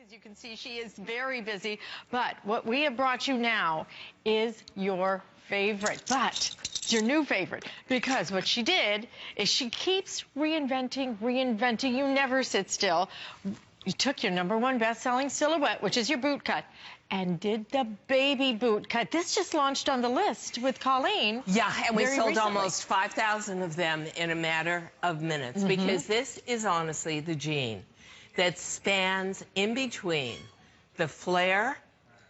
As you can see, she is very busy, but what we have brought you now is your favorite, but it's your new favorite, because what she did is she keeps reinventing. You never sit still. You took your #1 best-selling silhouette, which is your boot cut, and did the baby boot cut. This just launched on the list with Colleen. Yeah, and we sold recently. almost 5,000 of them in a matter of minutes, because this is honestly the jean that spans in between the flare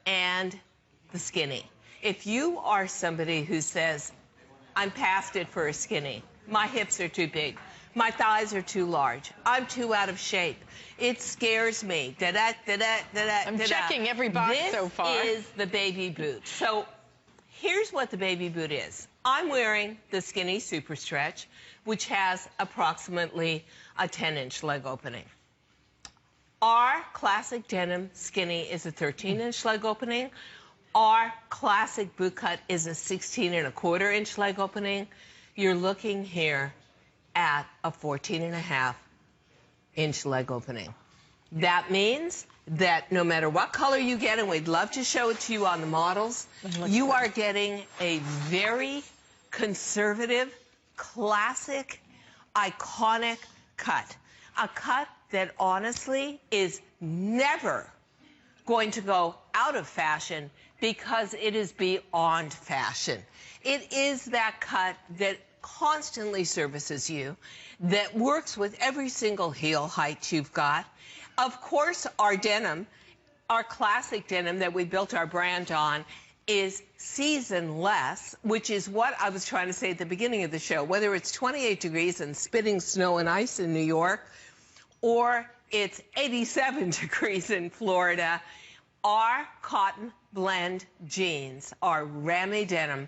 and the skinny. If you are somebody who says, I'm past it for a skinny, my hips are too big, my thighs are too large, I'm too out of shape, it scares me, I'm checking every box so far. This is the baby boot. So here's what the baby boot is. I'm wearing the skinny super stretch, which has approximately a 10-inch leg opening. Our classic denim skinny is a 13-inch leg opening. Our classic boot cut is a 16.25-inch leg opening. You're looking here at a 14.5-inch leg opening. That means that no matter what color you get, and we'd love to show it to you on the models, you are getting a very conservative, classic, iconic cut. A cut that honestly is never going to go out of fashion, because it is beyond fashion. It is that cut that constantly services you, that works with every single heel height you've got. Of course, our denim, our classic denim that we built our brand on, is seasonless, which is what I was trying to say at the beginning of the show. Whether it's 28 degrees and spitting snow and ice in New York, or it's 87 degrees in Florida, our cotton blend jeans, our Rami denim,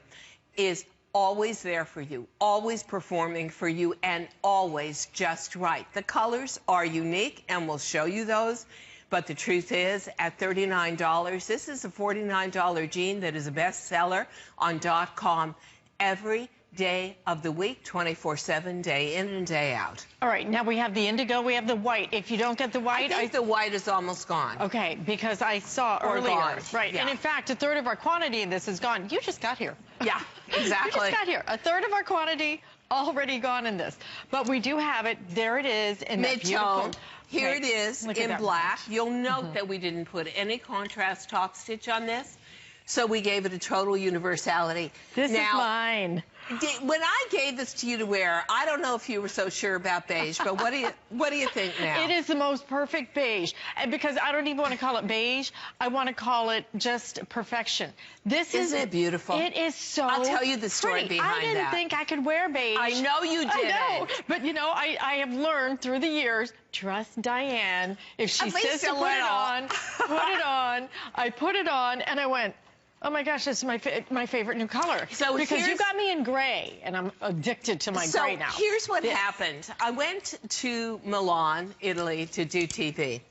is always there for you, always performing for you, and always just right. The colors are unique, and we'll show you those, but the truth is, at $39, this is a $49 jean that is a bestseller on .com every day of the week, 24/7, day in and day out. All right, now we have the indigo, we have the white. If you don't get the white, I think the white is almost gone. Okay, because I saw earlier, gone. right? Yeah. And in fact, a third of our quantity in this is gone. You just got here. Yeah, exactly. You just got here. A third of our quantity already gone in this, but we do have it. There it is in that beautiful. Here it is in black. You'll note that we didn't put any contrast top stitch on this, so we gave it a total universality. This is mine. When I gave this to you to wear, I don't know if you were so sure about beige, but what do you think now? It is the most perfect beige, and because I don't even want to call it beige, I want to call it just perfection. Isn't it beautiful? It is so I'll tell you the story pretty. behind that. I didn't think I could wear beige. I know you didn't. I know, but you know, I have learned through the years, trust Diane. If she says to put it on, put it on. I put it on, and I went, oh my gosh, this is my favorite new color. So because you got me in gray, and I'm addicted to my gray now. So here's what happened. I went to Milan, Italy, to do TV.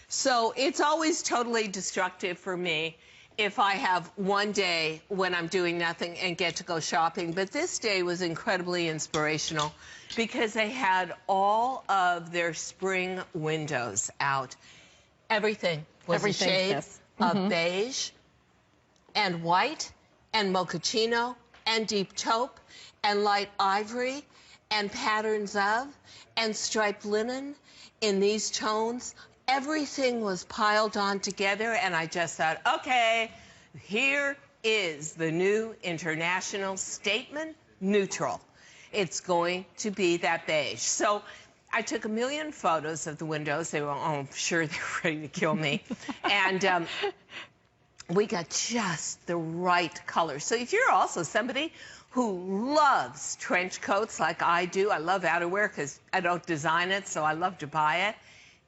So it's always totally destructive for me if I have one day when I'm doing nothing and get to go shopping. But this day was incredibly inspirational, because they had all of their spring windows out. Everything was a shade of beige, and white, and mochaccino, and deep taupe, and light ivory, and patterns of, and striped linen in these tones. Everything was piled on together, and I just thought, okay, here is the new international statement neutral. It's going to be that beige. So I took a million photos of the windows. They were, I'm sure they were ready to kill me. And we got just the right color. So if you're also somebody who loves trench coats like I do, I love outerwear because I don't design it, so I love to buy it.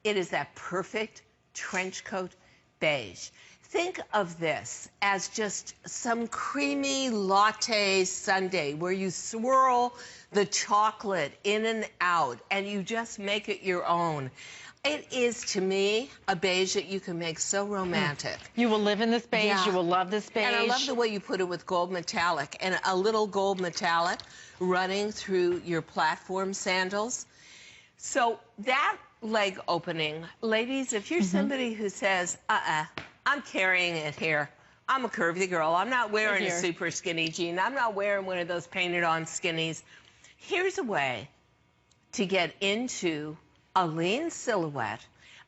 It is that perfect trench coat beige. Think of this as just some creamy latte sundae where you swirl the chocolate in and out and you just make it your own. It is, to me, a beige that you can make so romantic. You will live in this beige. Yeah. You will love this beige. And I love the way you put it with gold metallic, and a little gold metallic running through your platform sandals. So that leg opening. Ladies, if you're somebody who says, I'm carrying it here. I'm a curvy girl. I'm not wearing a super skinny jean. I'm not wearing one of those painted on skinnies. Here's a way to get into a lean silhouette,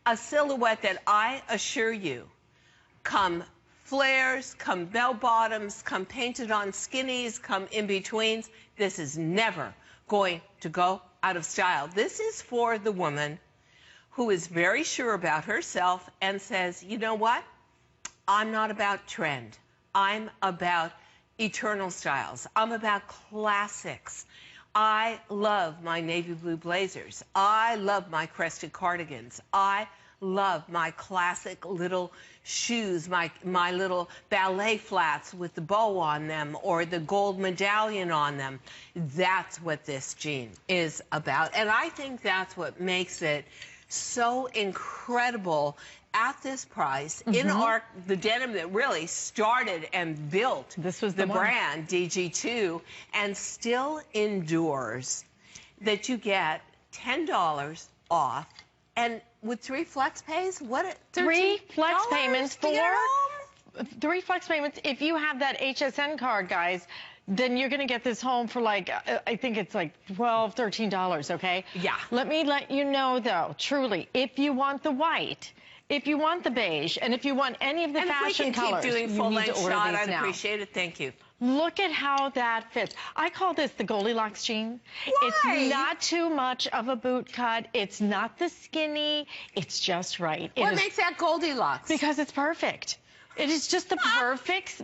a silhouette that I assure you, come flares, come bell bottoms, come painted on skinnies, come in betweens, this is never going to go out of style. This is for the woman who is very sure about herself and says, you know what? I'm not about trend. I'm about eternal styles. I'm about classics. I love my navy blue blazers. I love my crested cardigans. I love my classic little shoes, my little ballet flats with the bow on them or the gold medallion on them. That's what this jean is about. And I think that's what makes it so incredible at this price in the denim that really started and built the brand DG2 and still endures, that you get $10 off and with 3 flex pays, what? 3 flex payments for 3 flex payments. If you have that HSN card, guys, then you're going to get this home for like, I think it's like $12, $13, okay? Yeah. Let me let you know, though, truly, if you want the white, if you want the beige, and if you want any of the fashion colors, keep doing you full need to length order shot. these I'd now. appreciate it. Thank you. Look at how that fits. I call this the Goldilocks jean. Why? It's not too much of a boot cut. It's not the skinny. It's just right. What makes that Goldilocks? Because it's perfect. It is just the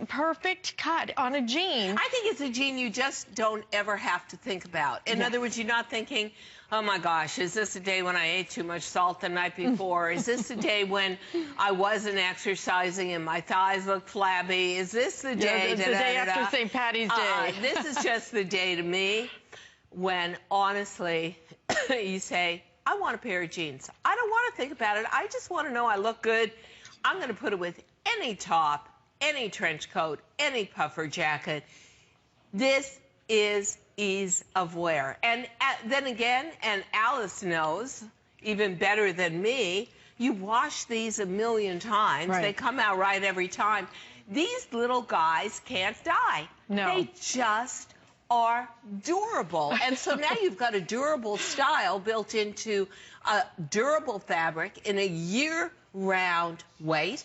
perfect cut on a jean. I think it's a jean you just don't ever have to think about. In other words, you're not thinking, oh my gosh, is this a day when I ate too much salt the night before? Is this the day when I wasn't exercising and my thighs looked flabby? Is this the day? The day after St. Patty's Day. This is just the day to me when, honestly, you say, I want a pair of jeans. I don't want to think about it. I just want to know I look good. I'm going to put it with any top, any trench coat, any puffer jacket. This is ease of wear. And then again, and Alice knows even better than me, you wash these a million times. Right. They come out right every time. These little guys can't die. No. They just are durable. And so now you've got a durable style built into a durable fabric in a year-round weight.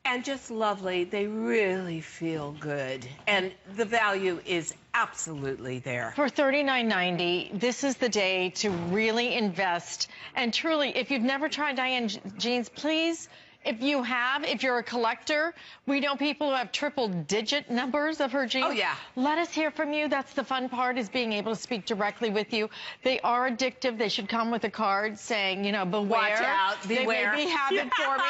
And just lovely. They really feel good. And the value is absolutely there. For $39.90, this is the day to really invest. And truly, if you've never tried Diane jeans, please, if you have, if you're a collector, we know people who have triple-digit numbers of her jeans. Oh, yeah. Let us hear from you. That's the fun part, is being able to speak directly with you. They are addictive. They should come with a card saying, you know, beware. Watch out, beware. They maybe have it for me.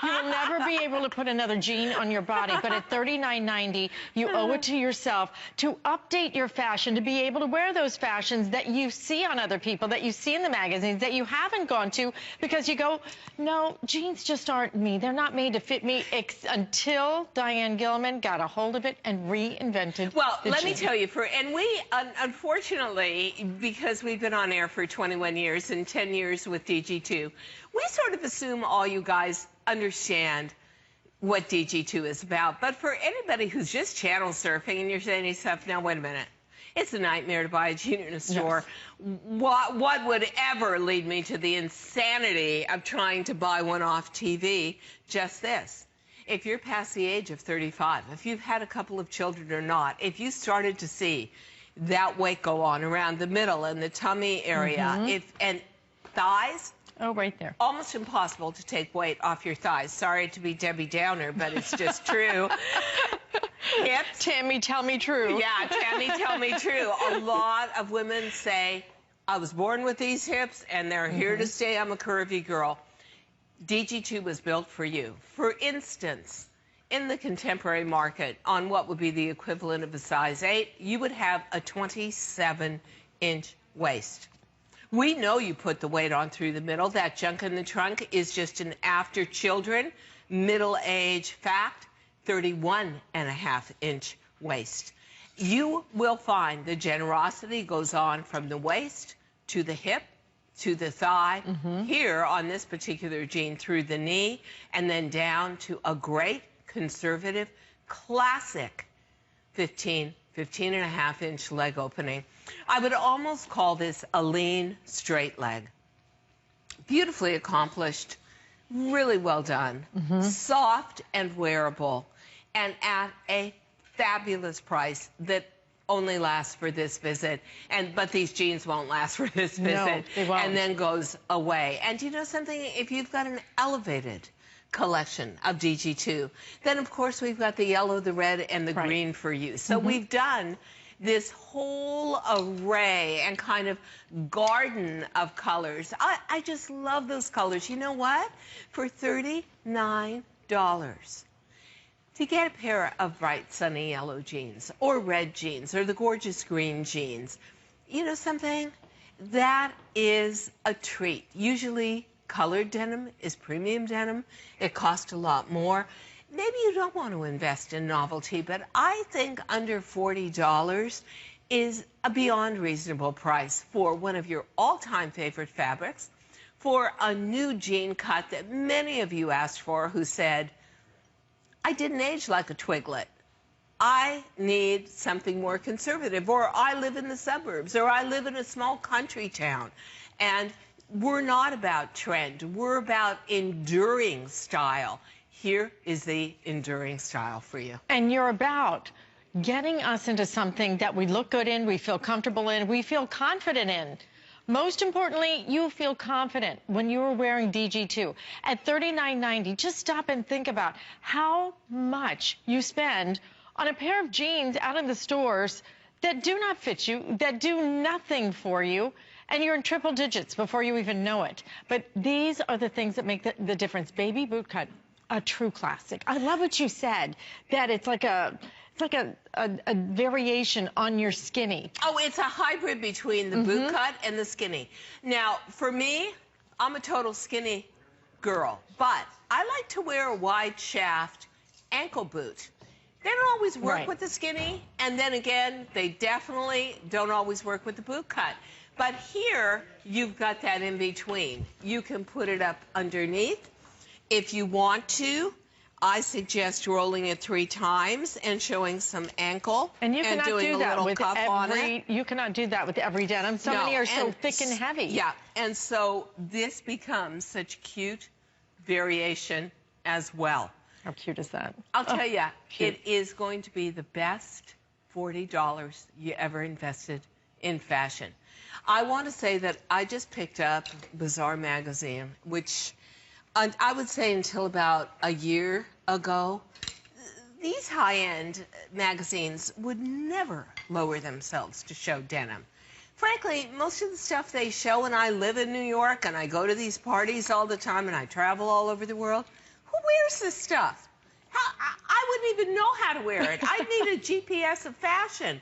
You will never be able to put another jean on your body, but at $39.90, you owe it to yourself to update your fashion, to be able to wear those fashions that you see on other people, that you see in the magazines, that you haven't gone to, because you go, no, jeans just aren't me. They're not made to fit me, until Diane Gilman got a hold of it and reinvented let me tell you, and we, unfortunately, because we've been on air for 21 years and 10 years with DG2, we sort of assume all you guys understand what DG2 is about. But for anybody who's just channel surfing and you're saying to yourself, now, wait a minute. It's a nightmare to buy a jean in a store. Yes. What would ever lead me to the insanity of trying to buy one off TV? Just this. If you're past the age of 35, if you've had a couple of children or not, if you started to see that weight go on around the middle and the tummy area, and thighs, oh, right there. Almost impossible to take weight off your thighs. Sorry to be Debbie Downer, but it's just true. Hips. Tammy, tell me true. Yeah, Tammy, tell me true. A lot of women say, I was born with these hips, and they're here to stay. I'm a curvy girl. DG2 was built for you. For instance, in the contemporary market, on what would be the equivalent of a size 8, you would have a 27-inch waist. We know you put the weight on through the middle. That junk in the trunk is just an after children, middle-age fact, 31.5-inch waist. You will find the generosity goes on from the waist to the hip to the thigh, here on this particular jean through the knee, and then down to a great conservative classic 15 and a half inch leg opening. I would almost call this a lean straight leg. Beautifully accomplished, really well done, soft and wearable, and at a fabulous price that only lasts for this visit. But these jeans won't last for this visit. No, they won't. And then goes away. And you know something? If you've got an elevated collection of DG2, then of course we've got the yellow, the red, and the green for you. So we've done this whole array and kind of garden of colors. I just love those colors. You know what? For $39, to get a pair of bright sunny yellow jeans or red jeans or the gorgeous green jeans, you know something? That is a treat. Usually colored denim is premium denim. It costs a lot more. Maybe you don't want to invest in novelty, but I think under $40 is a beyond reasonable price for one of your all-time favorite fabrics, for a new jean cut that many of you asked for, who said, I didn't age like a twiglet. I need something more conservative, or I live in the suburbs, or I live in a small country town. And we're not about trend. We're about enduring style. Here is the enduring style for you. And you're about getting us into something that we look good in, we feel comfortable in, we feel confident in. Most importantly, you feel confident when you are wearing DG2. At $39.90, just stop and think about how much you spend on a pair of jeans out in the stores that do not fit you, that do nothing for you, and you're in triple digits before you even know it. But these are the things that make the difference. Baby bootcut, a true classic. I love what you said, that it's like a variation on your skinny. Oh, it's a hybrid between the bootcut and the skinny. Now, for me, I'm a total skinny girl, but I like to wear a wide shaft ankle boot. They don't always work with the skinny, and then again, they definitely don't always work with the bootcut. But here, you've got that in between. You can put it up underneath. If you want to, I suggest rolling it 3 times and showing some ankle and you cannot doing do that a with cuff on it. You cannot do that with every denim. So many are so thick and heavy. Yeah, and so this becomes such cute variation as well. How cute is that? I'll tell you, it is going to be the best $40 you ever invested in fashion. I want to say that I just picked up Bazaar magazine, which I would say until about a year ago, these high-end magazines would never lower themselves to show denim. Frankly, most of the stuff they show, and I live in New York, and I go to these parties all the time, and I travel all over the world, who wears this stuff? I wouldn't even know how to wear it. I'd need a GPS of fashion.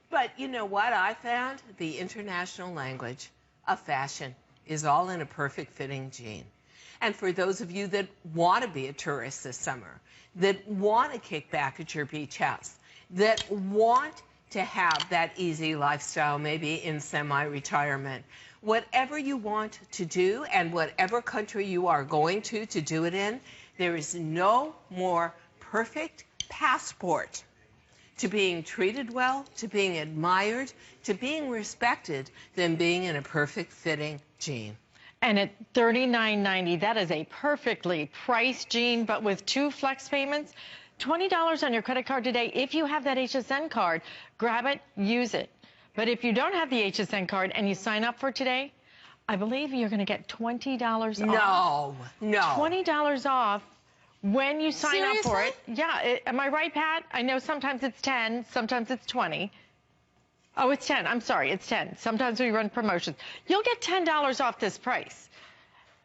But you know what I found? The international language of fashion is all in a perfect fitting jean. And for those of you that want to be a tourist this summer, that want to kick back at your beach house, that want to have that easy lifestyle, maybe in semi-retirement, whatever you want to do and whatever country you are going to do it in, there is no more perfect passport to being treated well, to being admired, to being respected than being in a perfect fitting jean. And at $39.90, that is a perfectly priced jean, but with 2 flex payments, $20 on your credit card today. If you have that HSN card, grab it, use it. But if you don't have the HSN card and you sign up for today, I believe you're going to get $20 off. No. $20 off when you sign up for it. Seriously? Yeah. Am I right, Pat? I know sometimes it's 10, sometimes it's 20. Oh, it's 10. I'm sorry, it's 10. Sometimes we run promotions. You'll get $10 off this price.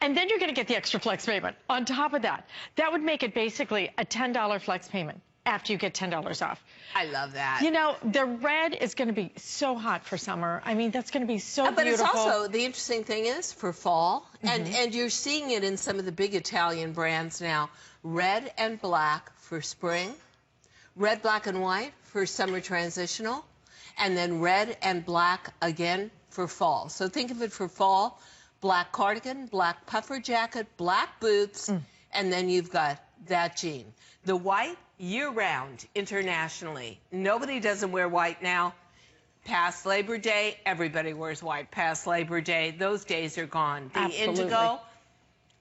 And then you're going to get the extra flex payment on top of that. That would make it basically a $10 flex payment after you get $10 off. I love that. You know, the red is going to be so hot for summer. I mean, that's going to be so beautiful. But it's also, the interesting thing is, for fall, and you're seeing it in some of the big Italian brands now, red and black for spring, red, black, and white for summer transitional, and then red and black again for fall. So think of it for fall, black cardigan, black puffer jacket, black boots, and then you've got that jean. The white, year-round, internationally. Nobody doesn't wear white now. Past Labor Day, everybody wears white. Past Labor Day, those days are gone. The Absolutely. indigo,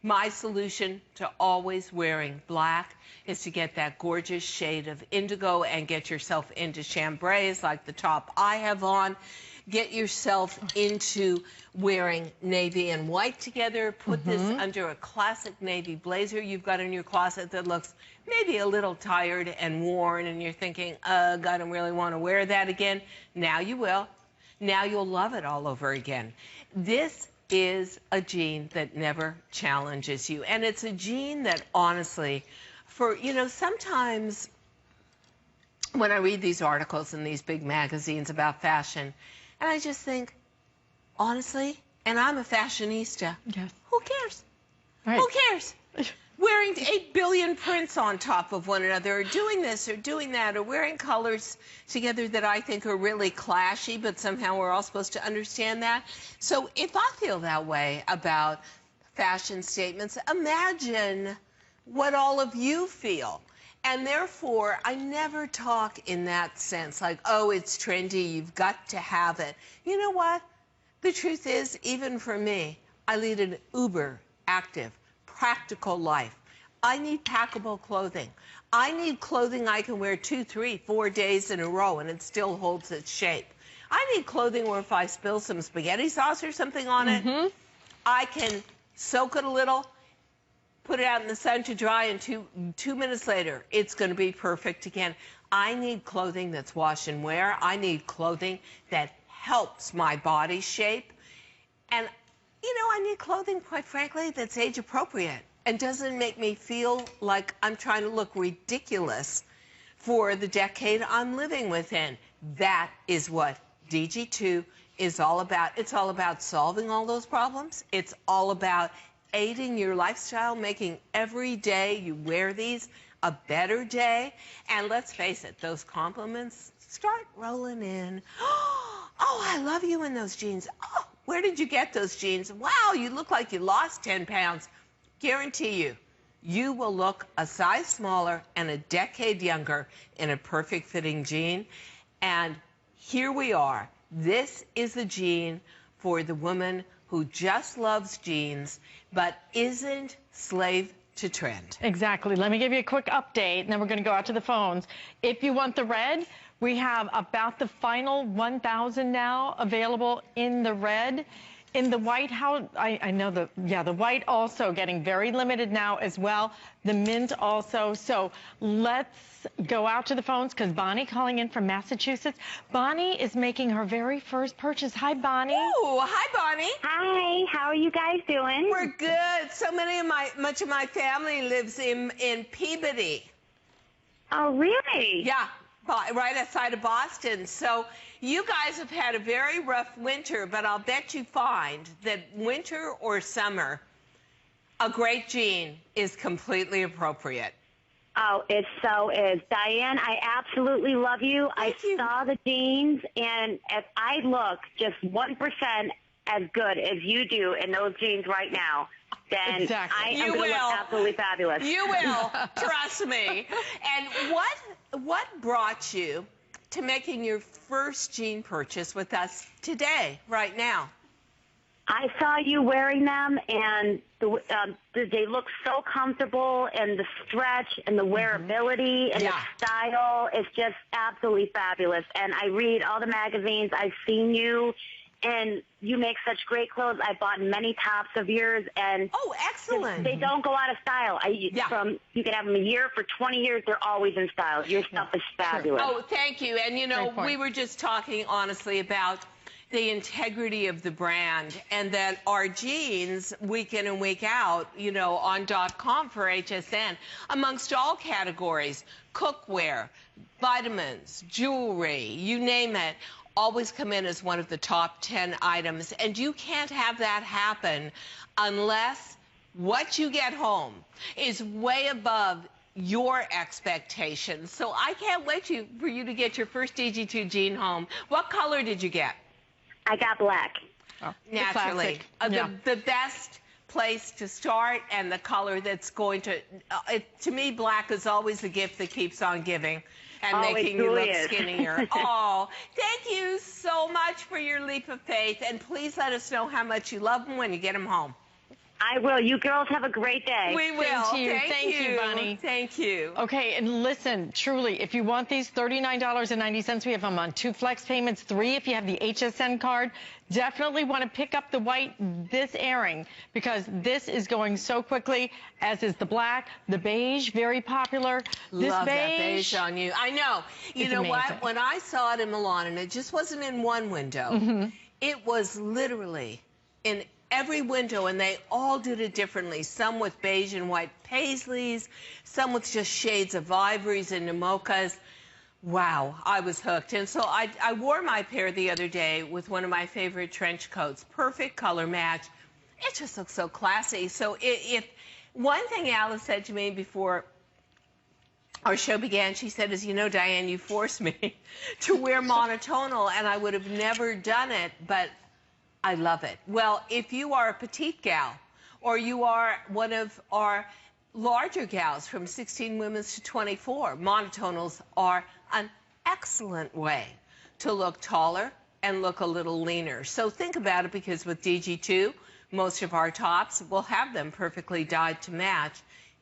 my solution to always wearing black is to get that gorgeous shade of indigo and get yourself into chambrays like the top I have on. Get yourself into wearing navy and white together. Put this under a classic navy blazer you've got in your closet that looks maybe a little tired and worn, and you're thinking, ugh, I don't really want to wear that again. Now you will. Now you'll love it all over again. This is a jean that never challenges you. And it's a jean that, honestly, sometimes when I read these articles in these big magazines about fashion, and I just think, honestly, and I'm a fashionista, Yes. who cares? Right. Who cares? Wearing 8 billion prints on top of one another, or doing this or doing that, or wearing colors together that I think are really clashy, but somehow we're all supposed to understand that. So if I feel that way about fashion statements, imagine what all of you feel. And therefore, I never talk in that sense, like, oh, it's trendy, you've got to have it. You know what? The truth is, even for me, I lead an uber active, practical life. I need packable clothing. I need clothing I can wear 2, 3, 4 days in a row and it still holds its shape. I need clothing where if I spill some spaghetti sauce or something on it, I can soak it a little, put it out in the sun to dry, and two minutes later, it's going to be perfect again. I need clothing that's wash and wear. I need clothing that helps my body shape. And I need clothing, quite frankly, that's age appropriate and doesn't make me feel like I'm trying to look ridiculous for the decade I'm living within. That is what DG2 is all about. It's all about solving all those problems. It's all about aiding your lifestyle, making every day you wear these a better day. And let's face it, those compliments start rolling in. Oh, I love you in those jeans. Oh, where did you get those jeans? Wow, you look like you lost 10 pounds. Guarantee you, you will look a size smaller and a decade younger in a perfect fitting jean. And here we are. This is a jean for the woman who just loves jeans but isn't slave to trend. Exactly. Let me give you a quick update, and then we're going to go out to the phones. If you want the red, we have about the final 1,000 now available in the red. In the white, I know the white also getting very limited now as well. The mint also. So let's go out to the phones because Bonnie calling in from Massachusetts. Bonnie is making her very first purchase. Hi, Bonnie. Oh, hi, Bonnie. Hi, how are you guys doing? We're good. So much of my family lives in Peabody. Oh, really? Yeah, right outside of Boston. So you guys have had a very rough winter, but I'll bet you find that winter or summer, a great jean is completely appropriate. Oh, it so is. Diane, I absolutely love you. Thank you. Saw the jeans, and if I look just 1% as good as you do in those jeans right now, then Exactly. I am You going to look will. absolutely fabulous. You will, trust me. And what brought you to making your first jean purchase with us today, right now? I saw you wearing them, and they look so comfortable, and the stretch and the wearability and the style is just absolutely fabulous. And I read all the magazines. I've seen you, and you make such great clothes. I bought many tops of yours, and Oh, excellent. they don't go out of style. You can have them a year for 20 years. They're always in style. Your stuff is fabulous. Oh, thank you. And, Great point. we were just talking honestly about the integrity of the brand, and that our jeans, week in and week out, on .com for HSN, amongst all categories, cookware, vitamins, jewelry, you name it, always come in as one of the top 10 items. And you can't have that happen unless what you get home is way above your expectations. So I can't wait for you to get your first DG2 jean home. What color did you get? I got black. naturally. The best place to start, and the color that's going to me, black is always the gift that keeps on giving and making you look skinnier. Oh, thank you so much for your leap of faith, and please let us know how much you love them when you get them home. I will. You girls have a great day. We will. Thank you, Bonnie. Thank you. Okay, and listen, truly, if you want these, $39.90, we have them on 2 flex payments, 3 if you have the HSN card. Definitely want to pick up the white this airing because this is going so quickly, as is the black, the beige, very popular. This Love beige, that beige on you. I know. You know what? When I saw it in Milan, and it just wasn't in one window, it was literally in every window, and they all did it differently. Some with beige and white paisleys, some with just shades of ivories and mochas. Wow, I was hooked. And so I wore my pair the other day with one of my favorite trench coats. Perfect color match. It just looks so classy. So if one thing Alice said to me before our show began, she said, as you know, Diane, you forced me to wear monotonal, and I would have never done it, but I love it. Well, if you are a petite gal, or you are one of our larger gals from 16 women's to 24, monotonals are an excellent way to look taller and look a little leaner. So think about it, because with DG2, most of our tops will have them perfectly dyed to match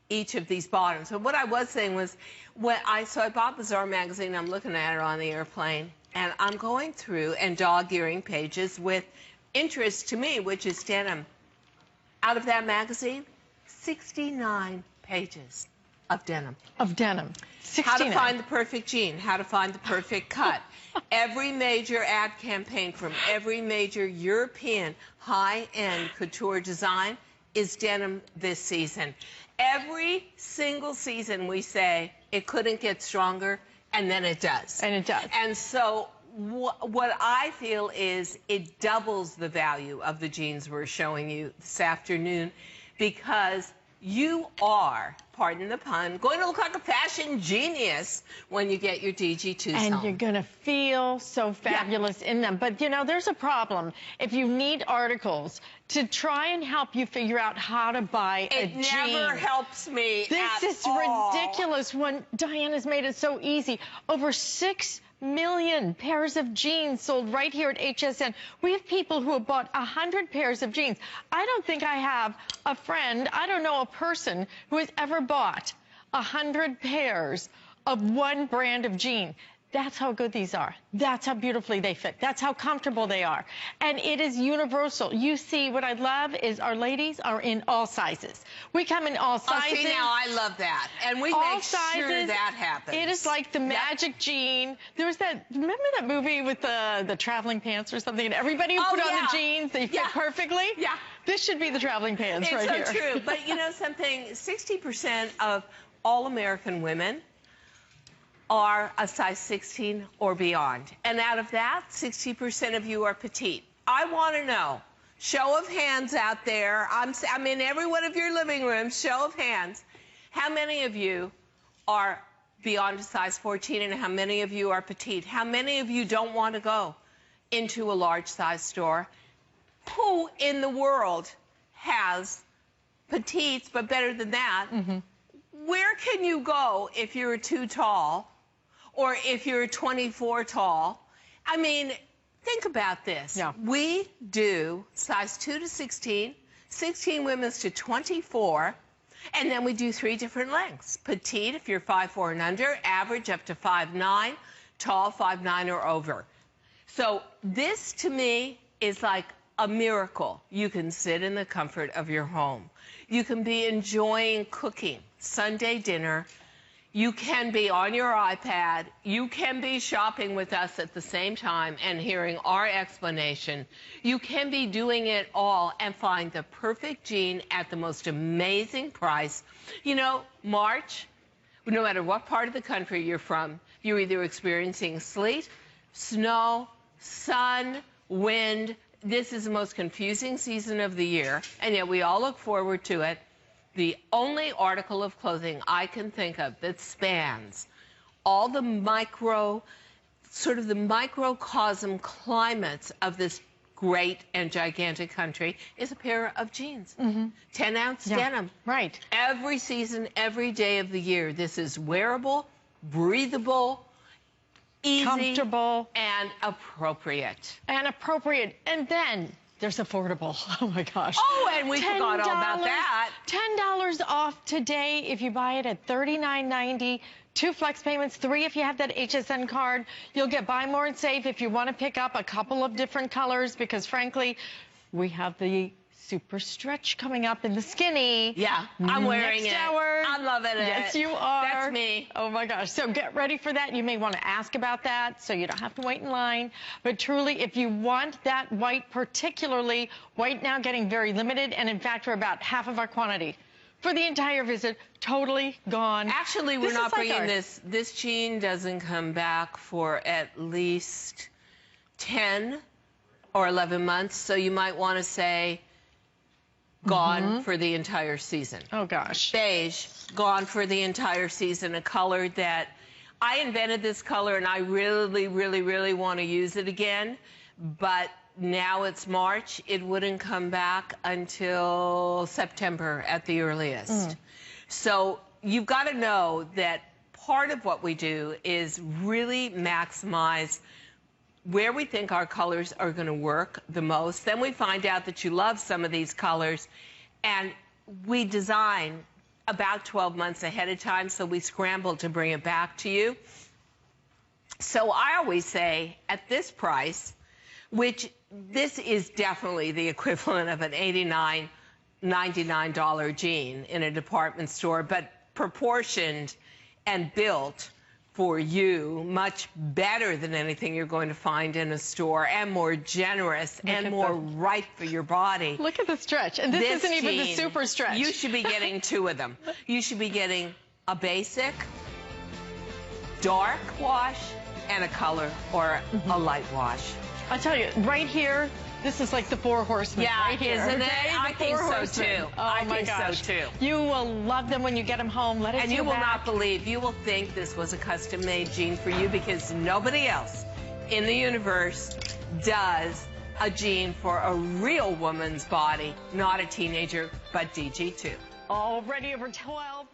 each of these bottoms. But what I was saying was, so I bought Bazaar magazine. I'm looking at it on the airplane, and I'm going through and dog-earing pages with interest to me, which is denim. Out of that magazine, 69 pages of denim. Of denim. 69. How to find the perfect jean, how to find the perfect cut. Every major ad campaign from every major European high-end couture design is denim this season. Every single season we say it couldn't get stronger, and then it does. And it does. And so what I feel is it doubles the value of the jeans we're showing you this afternoon, because you are, pardon the pun, going to look like a fashion genius when you get your DG2s and home. you're going to feel so fabulous in them. But, you know, there's a problem. If you need articles to try and help you figure out how to buy a jean. It never helps me This is ridiculous when Diane has made it so easy. Over 6 million pairs of jeans sold right here at HSN. We have people who have bought 100 pairs of jeans. I don't think I have a friend, I don't know a person who has ever bought 100 pairs of one brand of jean. That's how good these are. That's how beautifully they fit. That's how comfortable they are. And it is universal. You see, what I love is our ladies are in all sizes. We come in all sizes. Oh, see, now I love that. And we make sure that happens. It is like the magic jean. There was that, remember that movie with the traveling pants or something? And everybody who put on the jeans, they fit perfectly? Yeah. This should be the traveling pants right here. It's so true. But you know something? 60% of all American women are a size 16 or beyond. And out of that, 60% of you are petite. I want to know, show of hands out there, I'm in every one of your living rooms, show of hands, how many of you are beyond a size 14 and how many of you are petite? How many of you don't want to go into a large size store? Who in the world has petites, but better than that? Where can you go if you're too tall? Or if you're 24 tall? I mean, think about this. Yeah. We do size 2 to 16, 16 women's to 24, and then we do 3 different lengths. Petite, if you're 5'4" and under, average up to 5'9", tall 5'9" or over. So this, to me, is like a miracle. You can sit in the comfort of your home. You can be enjoying cooking, Sunday dinner. You can be on your iPad. You can be shopping with us at the same time and hearing our explanation. You can be doing it all and find the perfect jean at the most amazing price. You know, March, no matter what part of the country you're from, you're either experiencing sleet, snow, sun, wind. This is the most confusing season of the year, and yet we all look forward to it. The only article of clothing I can think of that spans all the sort of the microcosm climates of this great and gigantic country is a pair of jeans. 10-ounce denim. Right. Every season, every day of the year. This is wearable, breathable, easy, comfortable, and appropriate. And then there's affordable. Oh my gosh. Oh, and we forgot all about that. $10 off today if you buy it at $39.90. 2 flex payments, 3 if you have that HSN card. You'll get buy more and save if you want to pick up a couple of different colors, because frankly, we have the super stretch coming up in the skinny. Yeah, I'm wearing next it. Hour. I'm loving it. Yes, you are. That's me. Oh my gosh. So get ready for that. You may want to ask about that so you don't have to wait in line. But truly, if you want that white, particularly, white now getting very limited, and in fact, we're about half of our quantity. For the entire visit, totally gone. Actually, we're not bringing this. This jean doesn't come back for at least 10 or 11 months. So you might want to say gone for the entire season. Oh, gosh. Beige, gone for the entire season. A color that I invented this color, and I really, really, really want to use it again. But now it's March. It wouldn't come back until September at the earliest. So you've got to know that part of what we do is really maximize where we think our colors are going to work the most. Then we find out that you love some of these colors, and we design about 12 months ahead of time, so we scramble to bring it back to you. So I always say, at this price, which this is definitely the equivalent of an $89, $99 jean in a department store, but proportioned and built for you, much better than anything you're going to find in a store, and more generous and more right for your body. Look at the stretch. And this isn't even the super stretch. You should be getting 2 of them. You should be getting a basic, dark wash, and a color or a light wash. I'll tell you, right here, this is like the 4 horsemen. Yeah, right here, isn't it? okay? I think so too. Oh my gosh. So too. You will love them when you get them home. Let us And you will not believe, you will think this was a custom-made jean for you, because nobody else in the universe does a jean for a real woman's body, not a teenager, but DG2. Already over 12.